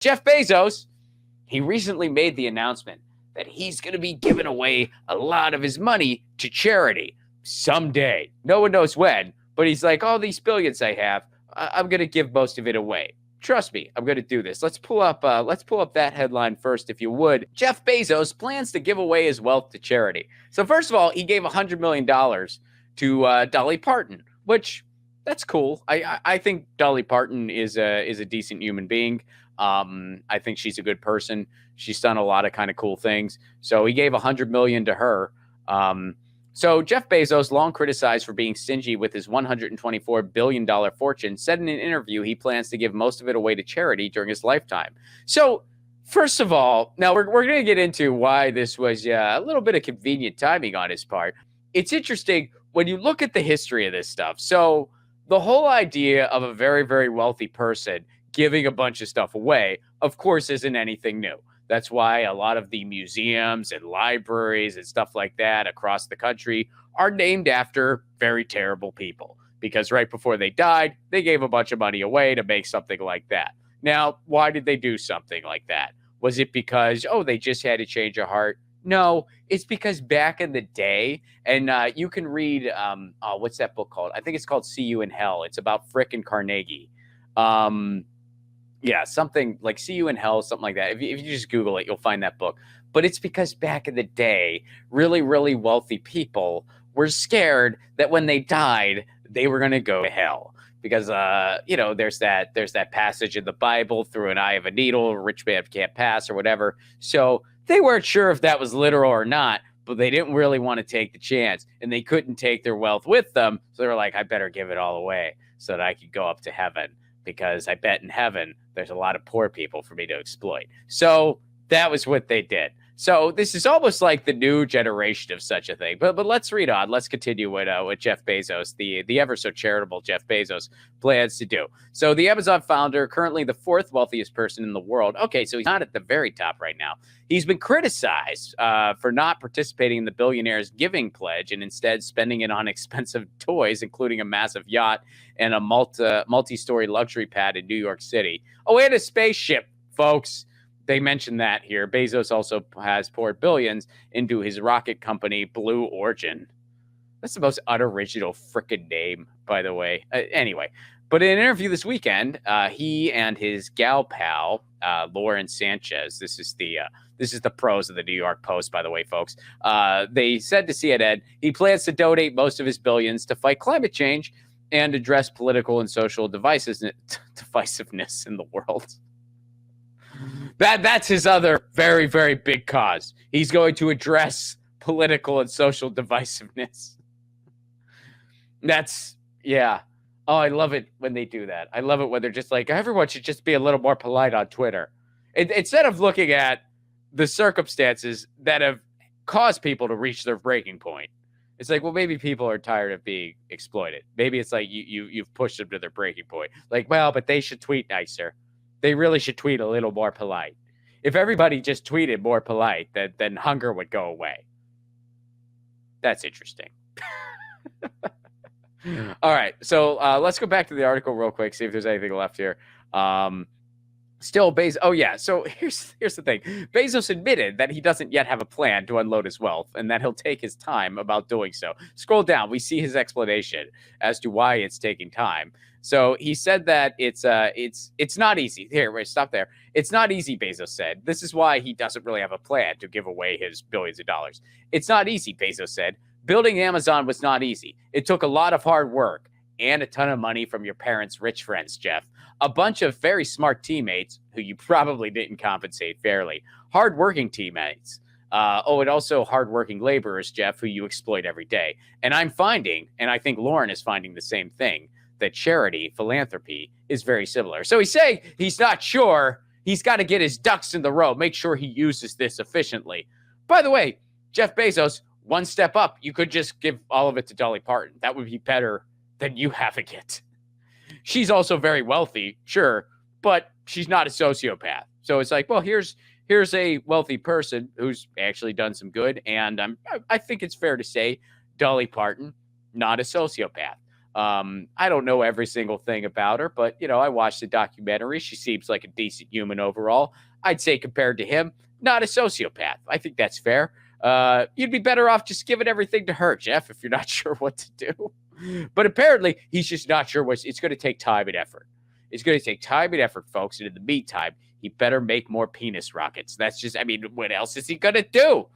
Jeff Bezos, he recently made the announcement that he's going to be giving away a lot of his money to charity someday. No one knows when, but he's like, all these billions I have, I'm going to give most of it away. Trust me, I'm going to do this. Let's pull up that headline first, if you would. Jeff Bezos plans to give away his wealth to charity. So first of all, he gave $100 million to Dolly Parton, which that's cool. I think Dolly Parton is a decent human being. I think she's a good person. She's done a lot of kind of cool things. So he gave $100 million to her. So Jeff Bezos, long criticized for being stingy with his $124 billion fortune, said in an interview he plans to give most of it away to charity during his lifetime. So first of all, now we're going to get into why this was a little bit of convenient timing on his part. It's interesting when you look at the history of this stuff. So the whole idea of a very, very wealthy person giving a bunch of stuff away, of course, isn't anything new. That's why a lot of the museums and libraries and stuff like that across the country are named after very terrible people, because right before they died, they gave a bunch of money away to make something like that. Now, why did they do something like that? Was it because, they just had a change of heart? No, it's because back in the day, and you can read, what's that book called? I think it's called See You in Hell. It's about frickin' Carnegie. Yeah, something like See You in Hell, something like that. If you just Google it, you'll find that book. But it's because back in the day, really, really wealthy people were scared that when they died, they were going to go to hell. Because, there's that passage in the Bible, through an eye of a needle, a rich man can't pass or whatever. So they weren't sure if that was literal or not, but they didn't really want to take the chance. And they couldn't take their wealth with them. So they were like, I better give it all away so that I could go up to heaven. Because I bet in heaven, there's a lot of poor people for me to exploit. So that was what they did. So this is almost like the new generation of such a thing. But let's read on. Let's continue what Jeff Bezos, the ever so charitable Jeff Bezos, plans to do. So the Amazon founder, currently the fourth wealthiest person in the world. Okay, so he's not at the very top right now. He's been criticized for not participating in the billionaire's giving pledge and instead spending it on expensive toys, including a massive yacht and a multi-story luxury pad in New York City. Oh, and a spaceship, folks. They mentioned that here. Bezos also has poured billions into his rocket company, Blue Origin. That's the most unoriginal frickin' name, by the way. Anyway, but in an interview this weekend, he and his gal pal, Lauren Sanchez, this is the pros of the New York Post, by the way, folks. They said to CNN he plans to donate most of his billions to fight climate change and address political and social divisiveness in the world. That's his other very, very big cause. He's going to address political and social divisiveness. Yeah. Oh, I love it when they do that. I love it when they're just like, everyone should just be a little more polite on Twitter. Instead of looking at the circumstances that have caused people to reach their breaking point. It's like, well, maybe people are tired of being exploited. Maybe it's like you've pushed them to their breaking point. Like, well, but they should tweet nicer. They really should tweet a little more polite. If everybody just tweeted more polite, then hunger would go away. That's interesting. All right, so let's go back to the article real quick, see if there's anything left here. Still, Bezos. Oh, yeah. So here's the thing. Bezos admitted that he doesn't yet have a plan to unload his wealth and that he'll take his time about doing so. Scroll down. We see his explanation as to why it's taking time. So he said that it's not easy. Here, wait, stop there. It's not easy, Bezos said. This is why he doesn't really have a plan to give away his billions of dollars. It's not easy, Bezos said. Building Amazon was not easy. It took a lot of hard work and a ton of money from your parents' rich friends, Jeff. A bunch of very smart teammates who you probably didn't compensate fairly. Hardworking teammates. And also hardworking laborers, Jeff, who you exploit every day. And I'm finding, and I think Lauren is finding the same thing, that charity, philanthropy, is very similar. So he's saying he's not sure. He's got to get his ducks in the row, make sure he uses this efficiently. By the way, Jeff Bezos, one step up, you could just give all of it to Dolly Parton. That would be better than you having it. She's also very wealthy, sure, but she's not a sociopath. So it's like, well, here's a wealthy person who's actually done some good, and I think it's fair to say Dolly Parton, not a sociopath. I don't know every single thing about her, but, I watched the documentary. She seems like a decent human overall. I'd say compared to him, not a sociopath. I think that's fair. You'd be better off just giving everything to her, Jeff, if you're not sure what to do. But apparently, he's just not sure it's going to take time and effort. It's going to take time and effort, folks. And in the meantime, he better make more penis rockets. What else is he going to do?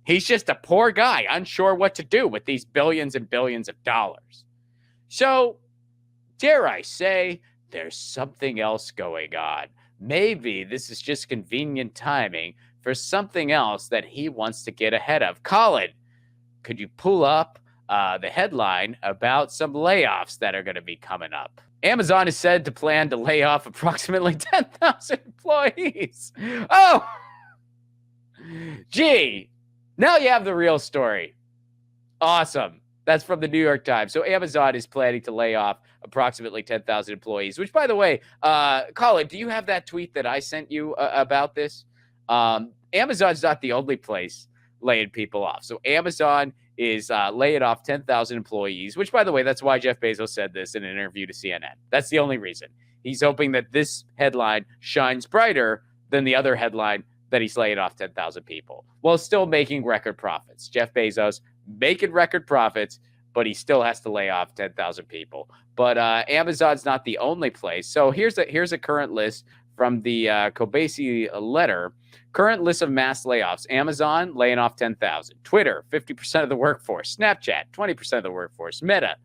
He's just a poor guy, unsure what to do with these billions and billions of dollars. So, dare I say, there's something else going on. Maybe this is just convenient timing for something else that he wants to get ahead of. Colin, could you pull up the headline about some layoffs that are going to be coming up? Amazon is said to plan to lay off approximately 10,000 employees. Oh, gee, now you have the real story. Awesome. That's from the New York Times. So Amazon is planning to lay off approximately 10,000 employees, which, by the way, Colin, do you have that tweet that I sent you about this? Amazon's not the only place laying people off. So Amazon is laying off 10,000 employees, which, by the way, that's why Jeff Bezos said this in an interview to CNN. That's the only reason. He's hoping that this headline shines brighter than the other headline that he's laying off 10,000 people while still making record profits. Jeff Bezos making record profits, but he still has to lay off 10,000 people. But Amazon's not the only place. So here's a current list from the Kobayashi letter. Current list of mass layoffs. Amazon laying off 10,000. Twitter, 50% of the workforce. Snapchat, 20% of the workforce. Meta,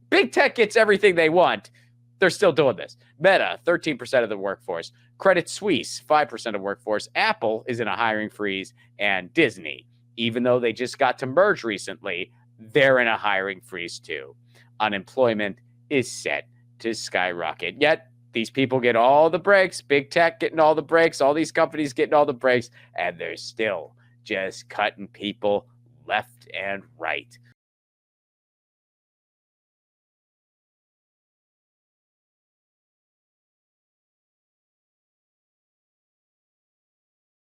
big tech gets everything they want. They're still doing this. Meta, 13% of the workforce. Credit Suisse, 5% of workforce. Apple is in a hiring freeze. And Disney, even though they just got to merge recently, they're in a hiring freeze too. Unemployment is set to skyrocket. Yet, these people get all the breaks, big tech getting all the breaks, all these companies getting all the breaks, and they're still just cutting people left and right.